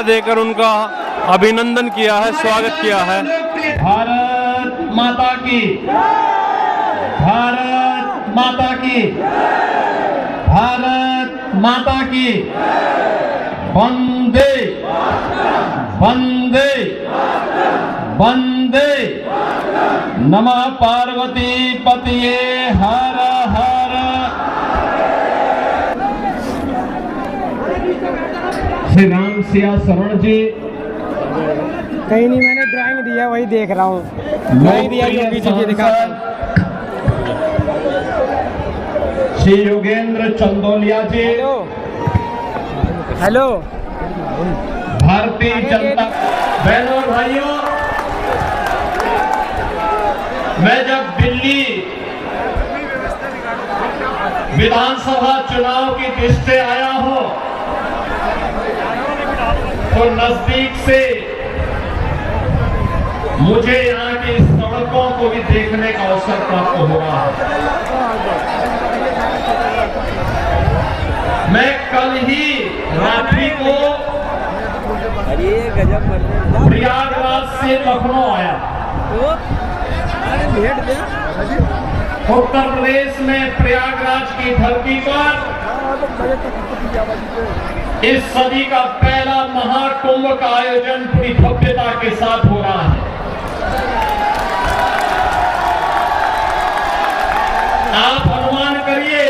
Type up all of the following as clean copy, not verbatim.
देकर उनका अभिनंदन किया है, स्वागत किया है। भारत माता की, भारत माता की, भारत माता की, वंदे वंदे वंदे। नमः पार्वती पतिये हर हर। श्री राम सिया शरण जी। कहीं नहीं, मैंने ड्राइंग दिया वही देख रहा हूँ। ड्राइंग दिया जो पीछे दिखाता हूँ। श्री योगेंद्र चंदोलिया जी। हेलो। भारतीय जनता। बहनों और भाइयों, मैं जब दिल्ली विधानसभा चुनाव की दृष्टि आया हूं तो नजदीक से मुझे यहाँ की सड़कों को भी देखने का अवसर प्राप्त हो रहा है। मैं कल ही रात्रि को प्रयागराज से लखनऊ आया। उत्तर प्रदेश में प्रयागराज की धरती पर इस सदी का पहला महाकुंभ का आयोजन पूरी भव्यता के साथ हो रहा है। आप अनुमान करिए,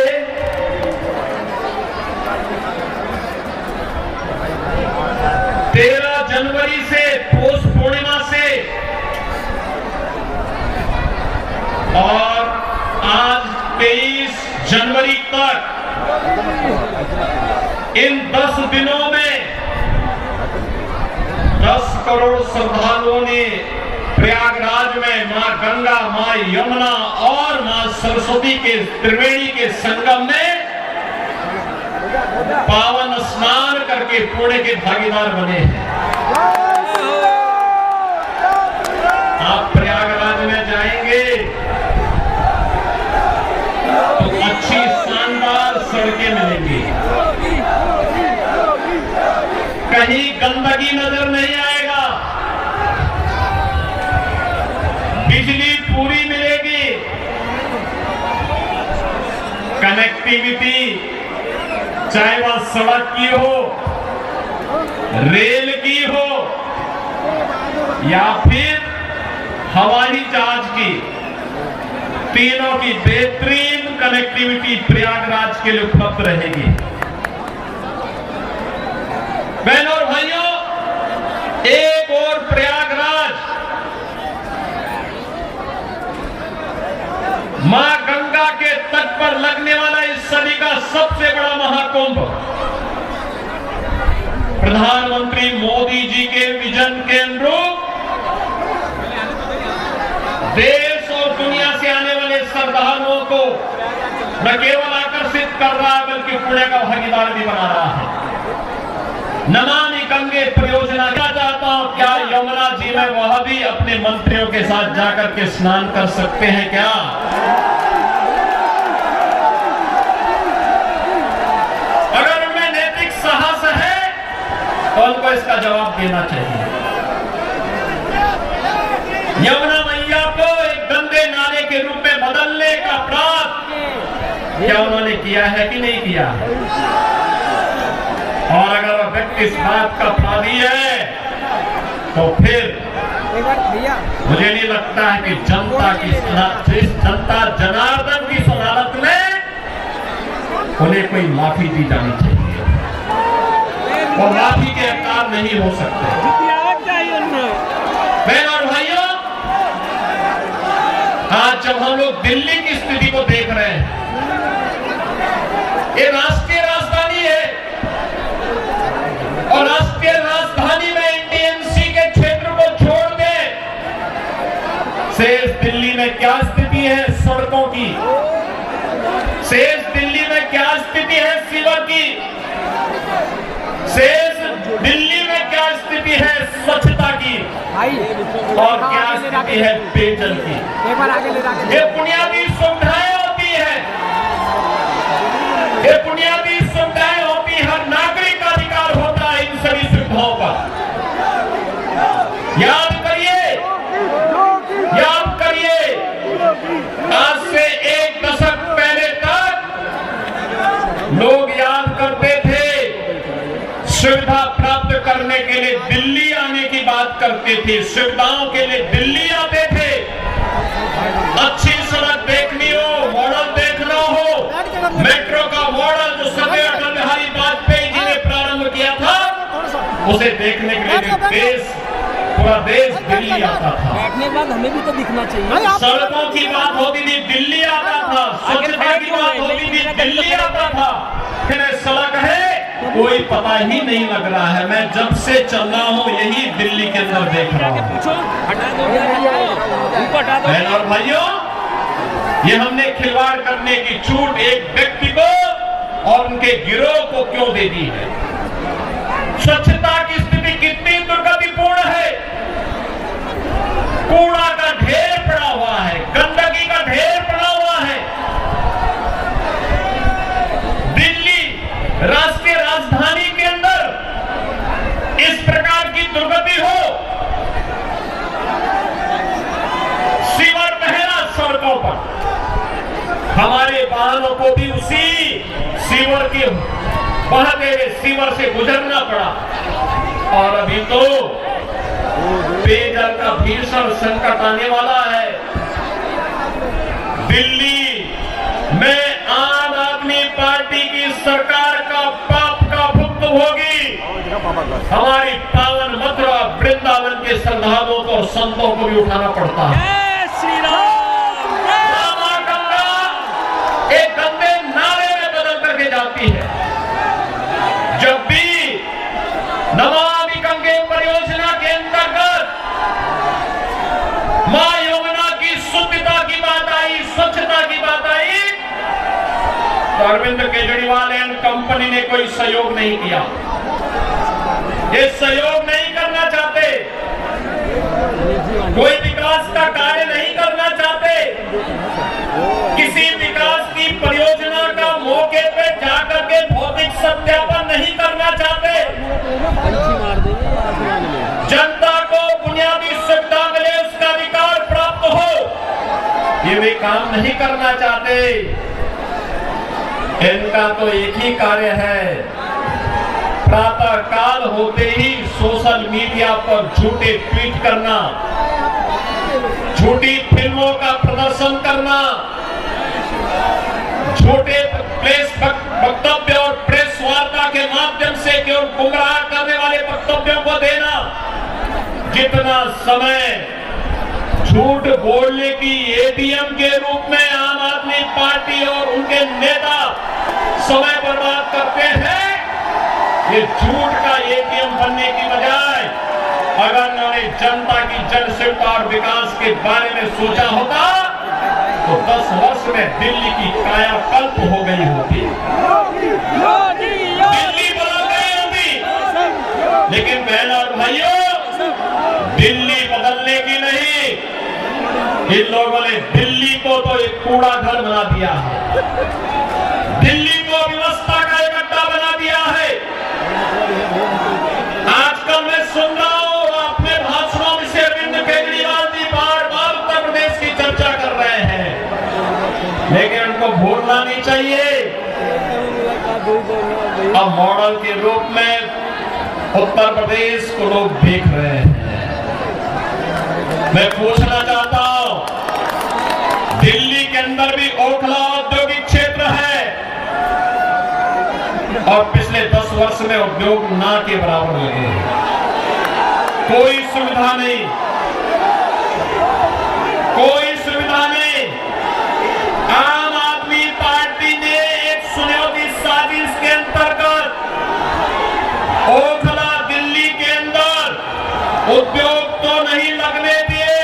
जनवरी से पौष पूर्णिमा से और आज 23 जनवरी तक इन 10 दिनों में 10 करोड़ श्रद्धालुओं ने प्रयागराज में मां गंगा, मां यमुना और मां सरस्वती के त्रिवेणी के संगम में पावन स्नान करके पुण्य के भागीदार बने हैं। आप प्रयागराज में जाएंगे तो अच्छी शानदार सड़कें मिलेंगी, कहीं गंदगी नजर नहीं आएगा, बिजली पूरी मिलेगी, कनेक्टिविटी चाहे वह सड़क की हो, रेल की हो या फिर हवाई जहाज की, तीनों की बेहतरीन कनेक्टिविटी प्रयागराज के लिए उपलब्ध रहेगी। बहनों और भाइयों, एक और प्रयागराज मां गंगा के तट पर लगने वाला इस सदी का सबसे बड़ा महाकुंभ प्रधानमंत्री मोदी जी के विजन के अनुरूप देश और दुनिया से आने वाले श्रद्धालुओं को न केवल आकर्षित कर रहा है बल्कि पुण्य का भागीदार भी बना रहा है। नमामि गंगे परियोजना क्या चाहता हूं, क्या यमुना जी में वह भी अपने मंत्रियों के साथ जाकर के स्नान कर सकते हैं क्या? अगर उनमें नैतिक साहस है तो उनको इसका जवाब देना चाहिए। यमुना मैया को एक गंदे नाले के रूप में बदलने का प्रयास क्या उन्होंने किया है कि नहीं किया? और अगर वह व्यक्ति इस बात का अपराधी है तो फिर मुझे नहीं लगता है कि जनता जनार्दन की अदालत में उन्हें कोई माफी दी जानी चाहिए और माफी के हकदार नहीं हो सकते। बहनों और भाइयों, आज जब हम लोग दिल्ली की स्थिति को देख रहे हैं, ये राष्ट्रीय राजधानी है और राष्ट्रीय राजधानी में एनटीएमसी के क्षेत्र को छोड़ के शेष दिल्ली में क्या स्थिति है सड़कों की, शेष दिल्ली में क्या स्थिति है सीवर की, शेष दिल्ली में क्या स्थिति है स्वच्छता की और क्या स्थिति है पेयजल की। ये बुनियादी सुविधाएं होती है, ये बुनियादी सुविधाएं होती है, हर नागरिक का अधिकार होता है इन सभी सुविधाओं पर। याद करिए, याद करिए, आज से 1 दशक पहले तक लोग याद करते थे, सुविधा प्राप्त करने के लिए दिल्ली आने की बात करते थे, सुविधाओं के लिए दिल्ली आते थे। अच्छी सड़क देखनी हो, मॉडल देखना हो, मेट्रो का मॉडल जो सर्दार अटल बिहारी वाजपेयी जी ने प्रारंभ किया था, उसे देखने के लिए पूरा देश दिल्ली आता था। बैठने के बाद हमें भी तो दिखना चाहिए। सड़कों की बात होती थी, दिल्ली आता था। स्वच्छता की बात होती थी, दिल्ली आता था। फिर सड़क है कोई पता ही नहीं लग रहा है। मैं जब से चल रहा हूँ यही दिल्ली के अंदर देख रहा हूँ। बहन और भाइयों, ये हमने खिलवाड़ करने की छूट एक व्यक्ति को और उनके गिरोह को क्यों दे दी है? स्वच्छता की स्थिति कितनी दुर्गतिपूर्ण है। कूड़ा का ढेर पड़ा हुआ है, गंदगी का ढेर पड़ा हुआ है। दिल्ली राष्ट्रीय राजधानी के अंदर इस प्रकार की दुर्गति हो, सीवर बहरा सड़कों पर, हमारे वाहनों को भी उसी सीवर के बहते हुए सीवर से गुजरना पड़ा। और अभी तो पेयजल का भीषण संकट आने वाला है। दिल्ली में आम आदमी पार्टी की सरकार का पाप का भुक्तभोगी हमारी पावन मथुरा वृंदावन के श्रद्धालुओं को और संतों को भी उठाना पड़ता है। एक गंदे नारे में बदल करके जाती है। जब भी नमामि गंगे परियोजना के अंतर्गत मां यमुना की शुद्धता की बात आई, स्वच्छता की बात आई, तो अरविंद केजरीवाल एंड कंपनी ने कोई सहयोग नहीं किया। ये सहयोग नहीं करना चाहते, कोई विकास का कार्य नहीं करना चाहते, किसी विकास की परियोजना का मौके पे जाकर के भौतिक सत्यापन नहीं करना चाहते, जनता को बुनियादी सुविधा मिले, उसका अधिकार प्राप्त हो, ये वे काम नहीं करना चाहते। इनका तो एक ही कार्य है, प्रातः काल होते ही सोशल मीडिया पर झूठे ट्वीट करना, झूठी फिल्मों का प्रदर्शन करना, छोटे प्रेस वक्तव्य और प्रेस वार्ता के माध्यम से केवल गुमराह करने वाले वक्तव्यों को देना। जितना समय झूठ बोलने की एटीएम के रूप में आम आदमी पार्टी और उनके नेता समय बर्बाद करते हैं, ये झूठ का एटीएम बनने की बजाय अगर उन्होंने जनता की जन सेवा और विकास के बारे में सोचा होता तो 10 वर्ष में दिल्ली की कायाकल्प हो गई होती, दिल्ली बदल गई होती। लेकिन बहनों और भाइयों, दिल्ली बदलने की नहीं, इन लोगों ने दिल्ली को तो एक कूड़ा घर बना दिया है, दिल्ली को व्यवस्था का एक अड्डा बना दिया है। आजकल मैं सुन रहा हूं अपने भाषणों में से अरविंद केजरीवाल जी बार बार उत्तर प्रदेश की चर्चा कर रहे हैं, लेकिन उनको भूलना नहीं चाहिए अब मॉडल के रूप में उत्तर प्रदेश को लोग देख रहे हैं। मैं पूछना चाहता हूं, दिल्ली के अंदर भी ओखला औद्योगिक क्षेत्र है और पिछले 10 वर्ष में उद्योग ना के बराबर लगे, कोई सुविधा नहीं, कोई सुविधा नहीं। आम आदमी पार्टी ने एक सुनियोजित साजिश के अंतर्गत ओखला दिल्ली के अंदर उद्योग तो नहीं लगने दिए,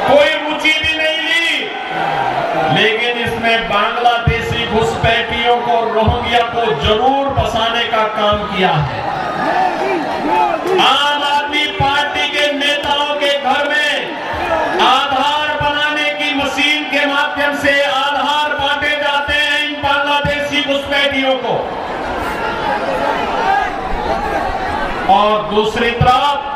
कोई रुचि भी नहीं ली, लेकिन इसमें बांग्लादेशी घुसपैठियों को, रोहिंग्या को जरूर बसाने का काम किया है। आम आदमी पार्टी के नेताओं के घर में आधार बनाने की मशीन के माध्यम से आधार बांटे जाते हैं इन बांग्लादेशी घुसपैठियों को, और दूसरी तरफ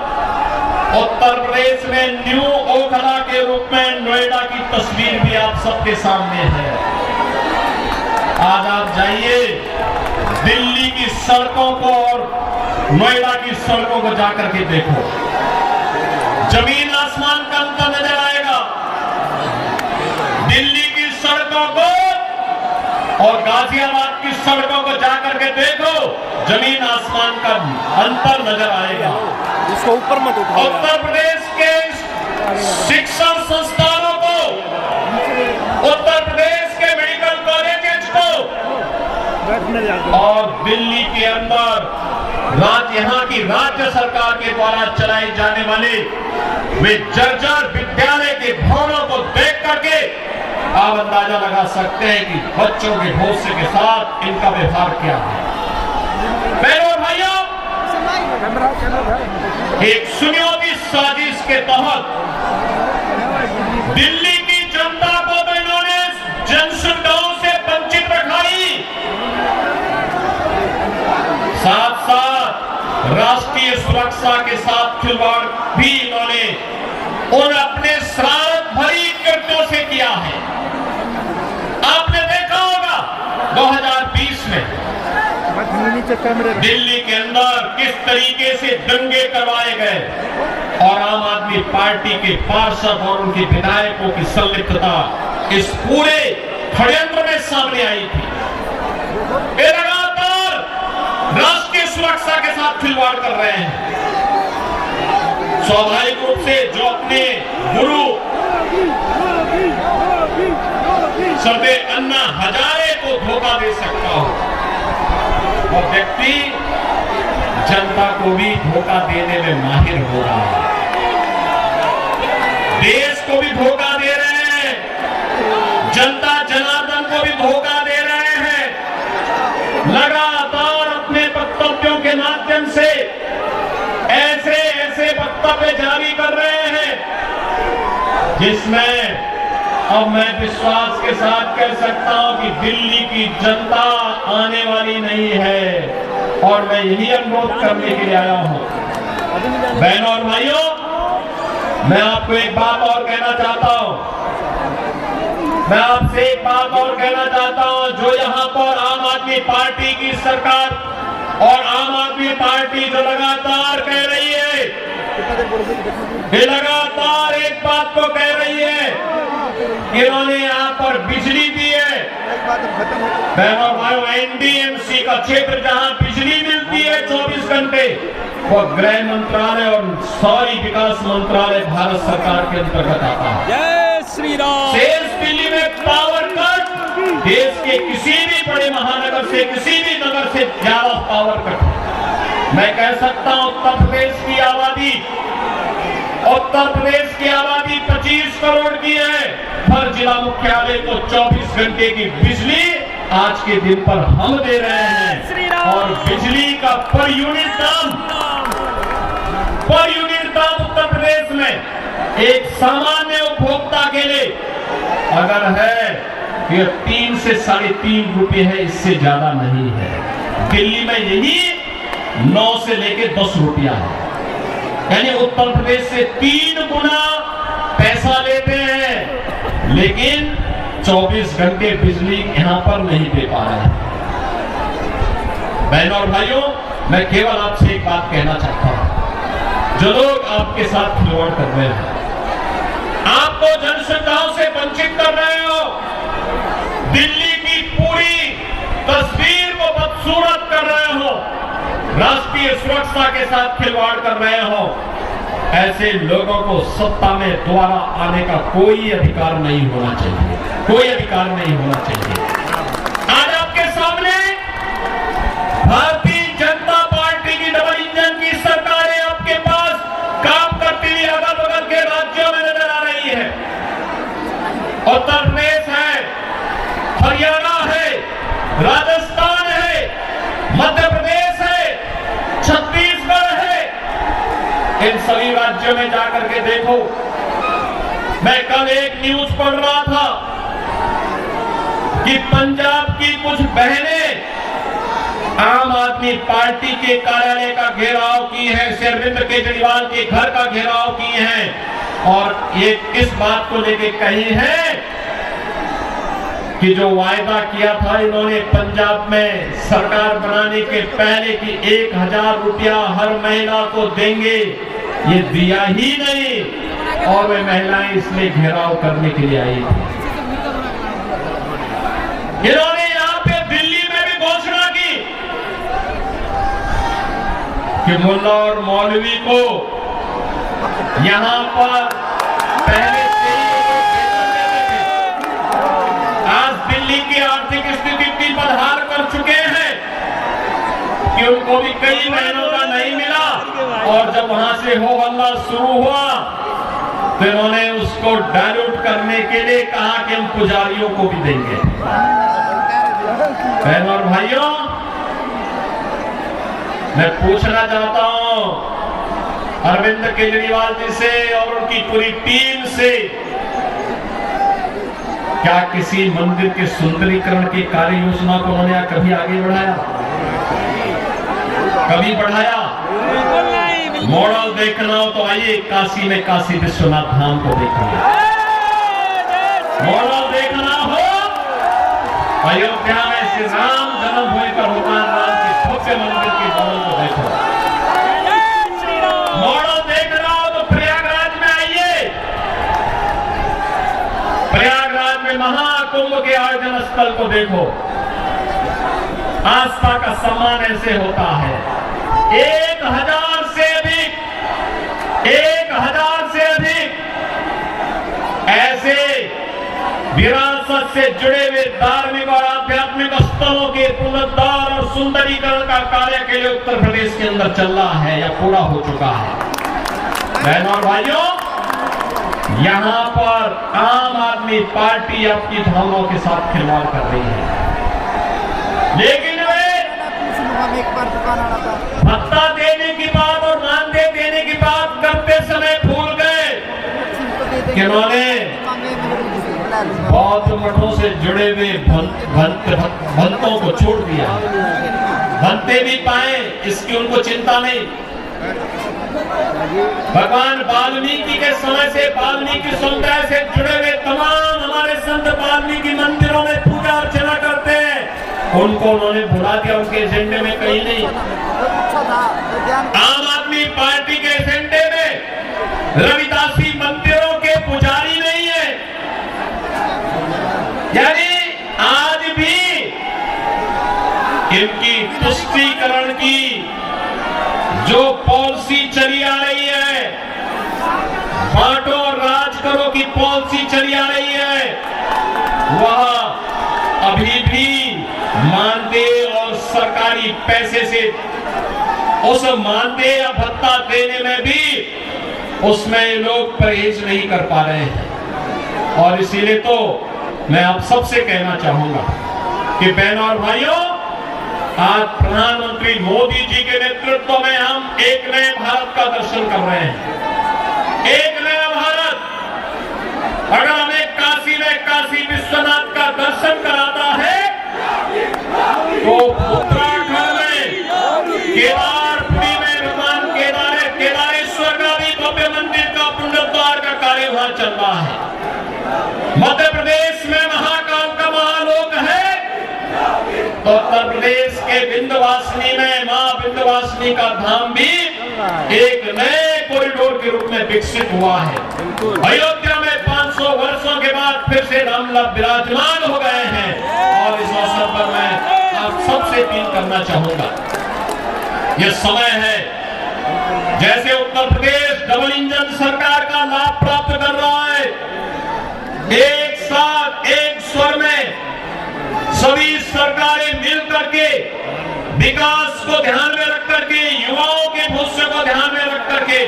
उत्तर प्रदेश में न्यू ओखला के रूप में नोएडा की तस्वीर भी आप सबके सामने है। आज आप जाइए दिल्ली की सड़कों को और नोएडा की सड़कों को जाकर के देखो, जमीन आसमान का अंतर नजर आएगा। दिल्ली की सड़कों को और गाजियाबाद की सड़कों को जाकर के देखो, जमीन आसमान का अंतर नजर आएगा। इसको ऊपर मत उठाओ। उत्तर प्रदेश के शिक्षण संस्थानों को, उत्तर प्रदेश के मेडिकल कॉलेजेस को और दिल्ली के अंदर यहाँ की राज्य सरकार के द्वारा चलाए जाने वाले वे जर्जर विद्यालय के भवनों को देख करके आप अंदाजा लगा सकते हैं कि बच्चों के भविष्य के साथ इनका व्यवहार क्या है। बहनों और भाइयों, एक सुनियोजित साजिश के तहत दिल्ली की जनता को तो इन्होंने जन सुविधाओं से वंचित रखा ही, साथ साथ राष्ट्रीय सुरक्षा के साथ खिलवाड़ भी इन्होंने उन अपने शरारत भरी कृत्यों से किया है। आपने देखा होगा 2020 में दिल्ली के अंदर किस तरीके से दंगे करवाए गए और आम आदमी पार्टी के पार्षद और उनके विधायकों की संलिप्तता इस पूरे षड्यंत्र में सामने आई थी। वे लगातार राष्ट्रीय सुरक्षा के साथ खिलवाड़ कर रहे हैं। स्वाभाविक रूप से जो अपने गुरु सर्वे अन्ना हजारे को धोखा दे सकता हो, और व्यक्ति जनता को भी धोखा देने में माहिर हो रहा है। देश को भी धोखा दे रहे हैं, जनता जनार्दन को भी धोखा दे रहे हैं। लगातार अपने वक्तव्यों के माध्यम से ऐसे वक्तव्य जारी कर रहे हैं जिसमें अब मैं विश्वास के साथ कह सकता हूं कि दिल्ली की जनता आने वाली नहीं है। और मैं यही अनुरोध करने के लिए आया हूं। बहनों और भाइयों, मैं आपको एक बात और कहना चाहता हूं। मैं आपसे एक बात और कहना चाहता हूं। जो यहां पर आम आदमी पार्टी की सरकार और आम आदमी पार्टी जो लगातार कह रही है, ये लगातार एक बात को कह रही है कि इन्होंने यहाँ पर बिजली दी है। बहनों भाइयों, एनडीएमसी का क्षेत्र जहाँ बिजली मिलती है 24 घंटे, वो गृह मंत्रालय और शहरी विकास मंत्रालय भारत सरकार के अंतर्गत आता है। जय श्री राम। शेष दिल्ली में पावर कट देश के किसी भी बड़े महानगर से, किसी भी नगर से ज्यादा पावर कट। मैं कह सकता हूं उत्तर प्रदेश की आबादी 25 करोड़ की है। हर जिला मुख्यालय को 24 घंटे की बिजली आज के दिन पर हम दे रहे हैं। और बिजली का पर यूनिट दाम उत्तर प्रदेश में एक सामान्य उपभोक्ता के लिए अगर है ये 3 से 3.5 रुपए है, इससे ज्यादा नहीं है। दिल्ली में यही 9 से लेके 10 रुपया है, यानी उत्तर प्रदेश से 3 गुना पैसा लेते हैं, लेकिन 24 घंटे बिजली यहां पर नहीं दे पा रहे हैं। बहनों और भाइयों, मैं केवल आपसे एक बात कहना चाहता हूं। जो लोग आपके साथ खिलवाड़ कर रहे हैं, आपको जन सुविधाओं से वंचित कर रहे हो, दिल्ली की पूरी तस्वीर को बदसूरत कर रहे हो, राष्ट्रीय सुरक्षा के साथ खिलवाड़ कर रहे हो, ऐसे लोगों को सत्ता में दोबारा आने का कोई अधिकार नहीं होना चाहिए, कोई अधिकार नहीं होना चाहिए। आज आपके सामने भारतीय जनता पार्टी की डबल इंजन की सरकारें आपके पास काम करती हुई अगल बगल के राज्यों में नजर आ रही है। उत्तर प्रदेश है, हरियाणा है, राजस्थान है, मध्य प्रदेश है, छत्तीसगढ़ है। इन सभी राज्यों में जाकर के देखो। मैं कल एक न्यूज पढ़ रहा था कि पंजाब की कुछ बहनें आम आदमी पार्टी के कार्यालय का घेराव की है, श्री अरविंद केजरीवाल के घर का घेराव की है और ये इस बात को लेके कही है कि जो वायदा किया था इन्होंने पंजाब में सरकार बनाने के पहले कि 1000 रुपया हर महीना को देंगे, ये दिया ही नहीं और वे महिलाएं इसमें घेराव करने के लिए आई थी। इन्होंने यहाँ पे दिल्ली में भी घोषणा की कि मुल्ला और मौलवी को यहाँ पर पहले से ही आज दिल्ली की आर्थिक स्थिति इतनी बदहाल कर चुके हैं कि उनको भी कई महीनों का नहीं मिला और जब वहां से हो हल्ला शुरू हुआ तो इन्होंने उसको डाइल्यूट करने के लिए कहा कि हम पुजारियों को भी देंगे। बहनों और भाइयों, मैं पूछना चाहता हूं अरविंद केजरीवाल जी से और उनकी पूरी टीम से, क्या किसी मंदिर के सुंदरीकरण की कार्य योजना को उन्होंने कभी आगे बढ़ाया? कभी बढ़ाया? मॉडल देखना हो तो आइए काशी में काशी विश्वनाथ धाम को देखिए। मॉडल देखना हो अयोध्या में श्री राम जन्मभूमि पर भगवान राम के भव्य मंदिर के मॉडल को देखो। मॉडल देखना हो तो प्रयागराज में आइए। प्रयागराज में महाकुंभ के आयोजन स्थल को देखो। आस्था का सम्मान ऐसे होता है। 1000 से अधिक ऐसे विरासत से जुड़े हुए धार्मिक और आध्यात्मिक स्थलों के पुनरुद्धार और सुंदरीकरण का कार्य के लिए उत्तर प्रदेश के अंदर चल रहा है या पूरा हो चुका है। बहनों और भाइयों, यहां पर आम आदमी पार्टी आपकी भावनाओं के साथ खिलवाड़ कर रही है, लेकिन वे भत्ता देने की बात और मानदेय देने की बात करते समय भूल गए कि उन्होंने बौद्ध मठों से जुड़े हुए भंतों को छोड़ दिया। भंते भी पाए इसकी उनको चिंता नहीं। भगवान वाल्मीकि के समय से वाल्मीकि समुदाय से जुड़े हुए तमाम हमारे संत वाल्मीकि मंदिरों में पूजा अर्चना करते हैं, उनको उन्होंने भुला दिया, उनके एजेंडे में कहीं नहीं। आम आदमी पार्टी के एजेंडे में रविदासी मंदिरों के पुजारी नहीं है। यानी आज भी इनकी तुष्टीकरण की जो पॉलिसी चली आ रही है, बांटो और राज करो की पॉलिसी चली आ रही है, वह अभी भी मानदेय और सरकारी पैसे से उस मानदेय या भत्ता देने में भी उसमें लोग परहेज नहीं कर पा रहे हैं। और इसीलिए तो मैं आप सबसे कहना चाहूंगा कि बहनों और भाइयों, आज प्रधानमंत्री मोदी जी के नेतृत्व में हम एक नए भारत का दर्शन कर रहे हैं। एक नया भारत अगर हमें काशी में काशी विश्वनाथ का दर्शन कराता है तो उत्तराखंड में केदारपुरी में भगवान केदारेश्वर का भी भव्य मंदिर का पुनरुद्धार का कार्य वहां चल रहा है। मध्य प्रदेश में महाकाल का महालोक है तो उत्तर प्रदेश के विंध्यवासिनी में मां विंध्यवासिनी का धाम भी एक नए कॉरिडोर के रूप में विकसित हुआ है। अयोध्या में 500 वर्षों के बाद फिर से रामलला विराजमान हो गए हैं और इस अवसर पर मैं आप सबसे अपील करना चाहूंगा, यह समय है जैसे उत्तर प्रदेश डबल इंजन सरकार का लाभ प्राप्त कर रहा है, एक साथ एक स्वर में सभी सरकारें मिल करके विकास को ध्यान में रख करके, युवाओं के भविष्य को ध्यान में रख करके,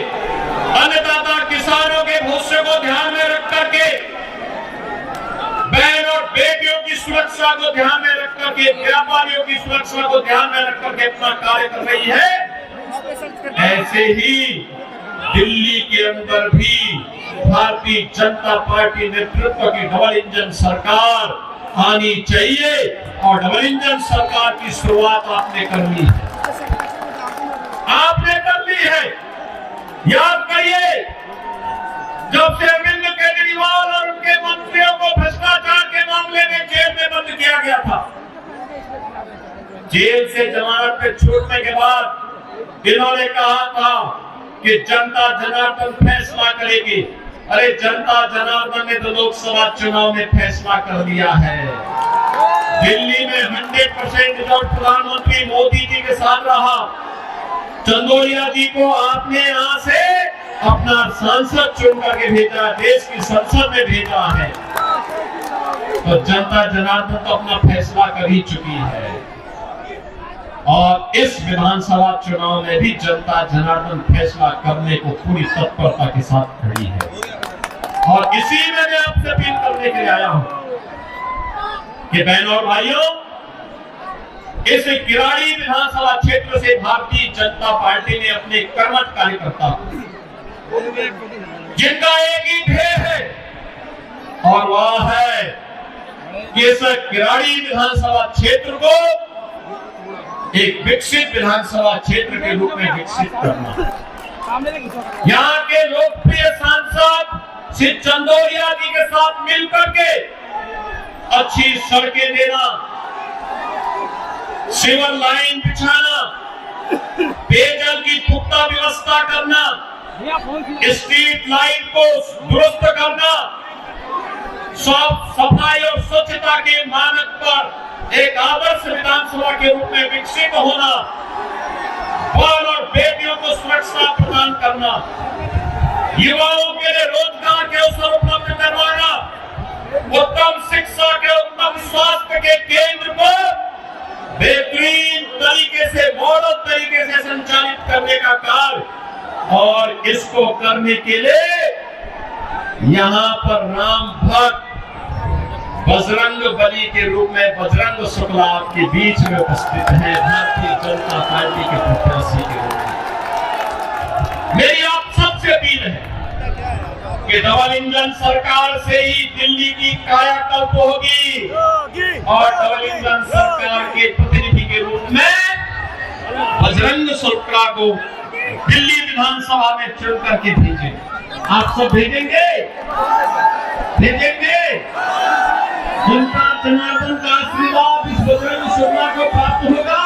अन्नदाता किसानों के भविष्य को ध्यान में रख करके, बहन और बेटियों की सुरक्षा को ध्यान में रख करके, व्यापारियों की सुरक्षा को ध्यान में रख करके अपना कार्य कर रही है। ऐसे ही दिल्ली के अंदर भी भारतीय जनता पार्टी नेतृत्व की डबल इंजन सरकार आनी चाहिए और डबल इंजन सरकार की शुरुआत आपने कर ली है, आपने कर ली है। याद करिए, जब से अरविंद केजरीवाल और उनके मंत्रियों को भ्रष्टाचार के मामले में जेल में बंद किया गया था, जेल से जमानत पे छूटने के बाद इन्होंने कहा था कि जनता जनार्दन फैसला करेगी। अरे जनता जनार्दन ने तो लोकसभा चुनाव में फैसला कर दिया है। दिल्ली में 100% रिजल्ट प्रधानमंत्री मोदी जी के साथ रहा। चंदोलिया जी को आपने यहां से अपना सांसद चुन करके भेजा, देश की संसद में भेजा है, तो जनता जनार्दन तो अपना फैसला कर ही चुकी है। और इस विधानसभा चुनाव में भी जनता जनार्दन फैसला करने को पूरी तत्परता के साथ खड़ी है। और इसी में मैं आपसे अपील करने के लिए आया हूं कि बहनों और भाइयों, इस किराड़ी विधानसभा क्षेत्र से भारतीय जनता पार्टी ने अपने कर्मठ कार्यकर्ता जिनका एक ही ध्येय है और वह है कि इस किराड़ी विधानसभा क्षेत्र को एक विकसित विधानसभा क्षेत्र के रूप में विकसित करना। यहाँ के लोकप्रिय सांसद श्री चंदोलिया जी के साथ मिलकर के अच्छी सड़कें देना, सिविल लाइन बिछाना, पेयजल की पुख्ता व्यवस्था करना, स्ट्रीट लाइट को दुरुस्त करना, साफ सफाई और स्वच्छता के मानक पर एक आदर्श विधानसभा के रूप में विकसित होना, बाल और बेटियों को सुरक्षा प्रदान करना, युवाओं के लिए रोजगार के अवसर उपलब्ध करवाना, उत्तम शिक्षा के उत्तम स्वास्थ्य के केंद्र को बेहतरीन तरीके से, मॉडल तरीके से संचालित करने का कार्य। और इसको करने के लिए यहाँ पर राम भक्त बजरंग बली के रूप में बजरंग शुक्ला आपके बीच में उपस्थित है, भारतीय जनता पार्टी के प्रत्याशी के रूप में। मेरी आप सबसे अपील है कि डबल इंजन सरकार से ही दिल्ली की कायाकल्प होगी और डबल इंजन सरकार के प्रतिनिधि के रूप में बजरंग शुक्ला को दिल्ली विधानसभा में चुन करके भेजेंगे। आप सब भेजेंगे? भेजेंगे? जनता जनार्दन का आशीर्वाद इस बजरंग शुक्ला को प्राप्त होगा।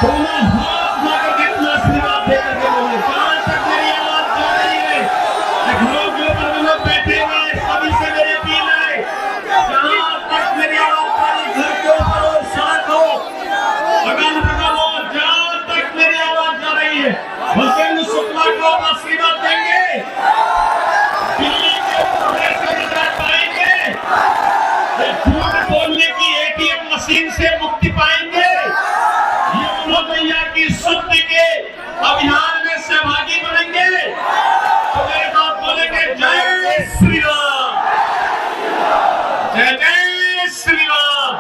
दोनों हाथ उठाकर के अपना आशीर्वाद देकर के बोले, जहां तक मेरी आवाज जा रही है, घरों के ऊपर लोग बैठे हुए सभी से मेरी अपील है, जहां तक मेरी आवाज जा रही, घर के ऊपर हो, सड़क हो, अगल बगल हो, जहां तक मेरी आवाज जा रही है, बजरंग शुक्ला को आप आशीर्वाद देंगे। दिल्ली के झूठ बोलने की एटीएम मशीन से मुक्ति पाएंगे, यमुना मैया की सत्य के अभियान में सहभागी बनेंगे। तो मेरे साथ बोलेंगे, जय श्री राम, जय जय श्री राम।